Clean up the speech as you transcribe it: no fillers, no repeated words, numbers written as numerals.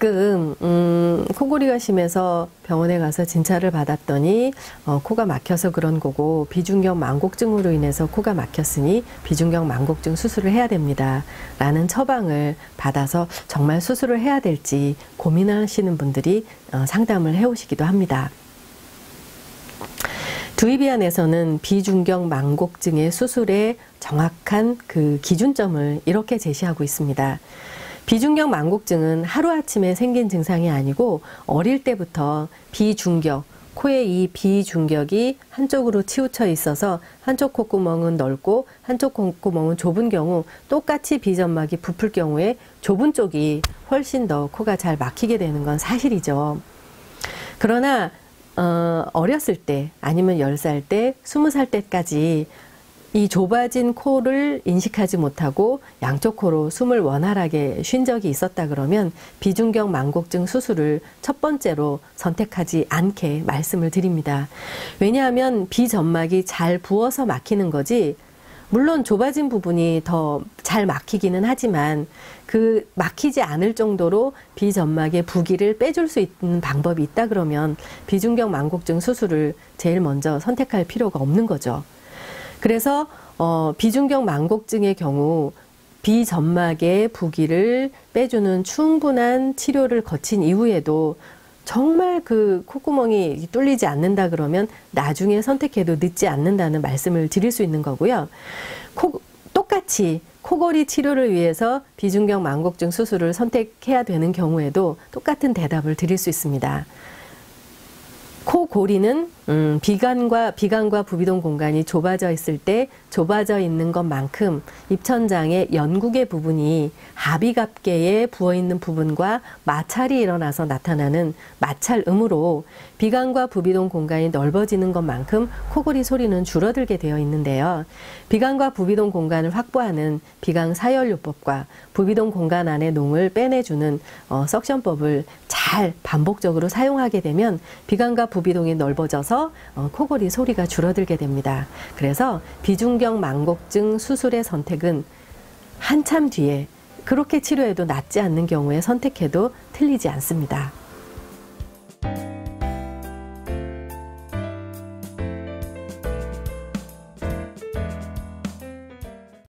가끔 코골이가 심해서 병원에 가서 진찰을 받았더니 코가 막혀서 그런 거고 비중격 만곡증으로 인해서 코가 막혔으니 비중격 만곡증 수술을 해야 됩니다 라는 처방을 받아서 정말 수술을 해야 될지 고민하시는 분들이 상담을 해오시기도 합니다. 두이비안에서는 비중격 만곡증의 수술의 정확한 그 기준점을 이렇게 제시하고 있습니다. 비중격 만곡증은 하루아침에 생긴 증상이 아니고 어릴 때부터 비중격, 코의 이 비중격이 한쪽으로 치우쳐 있어서 한쪽 콧구멍은 넓고 한쪽 콧구멍은 좁은 경우 똑같이 비점막이 부풀 경우에 좁은 쪽이 훨씬 더 코가 잘 막히게 되는 건 사실이죠. 그러나 어렸을 때 아니면 10살 때, 20살 때까지 이 좁아진 코를 인식하지 못하고 양쪽 코로 숨을 원활하게 쉰 적이 있었다 그러면 비중격 만곡증 수술을 첫 번째로 선택하지 않게 말씀을 드립니다. 왜냐하면 비점막이 잘 부어서 막히는 거지, 물론 좁아진 부분이 더 잘 막히기는 하지만 그 막히지 않을 정도로 비점막의 부기를 빼줄 수 있는 방법이 있다 그러면 비중격 만곡증 수술을 제일 먼저 선택할 필요가 없는 거죠. 그래서 비중격 만곡증의 경우 비점막의 부기를 빼주는 충분한 치료를 거친 이후에도 정말 그 콧구멍이 뚫리지 않는다 그러면 나중에 선택해도 늦지 않는다는 말씀을 드릴 수 있는 거고요. 똑같이 코골이 치료를 위해서 비중격 만곡증 수술을 선택해야 되는 경우에도 똑같은 대답을 드릴 수 있습니다. 코골이는 비강과 부비동 공간이 좁아져 있을 때 좁아져 있는 것만큼 입천장의 연국의 부분이 하비갑계에 부어있는 부분과 마찰이 일어나서 나타나는 마찰음으로 비강과 부비동 공간이 넓어지는 것만큼 코골이 소리는 줄어들게 되어 있는데요. 비강과 부비동 공간을 확보하는 비강 사열요법과 부비동 공간 안의 농을 빼내주는 석션법을 잘 반복적으로 사용하게 되면 비강과 부비동이 넓어져서 코골이 소리가 줄어들게 됩니다. 그래서 비중격 만곡증 수술의 선택은 한참 뒤에 그렇게 치료해도 낫지 않는 경우에 선택해도 틀리지 않습니다.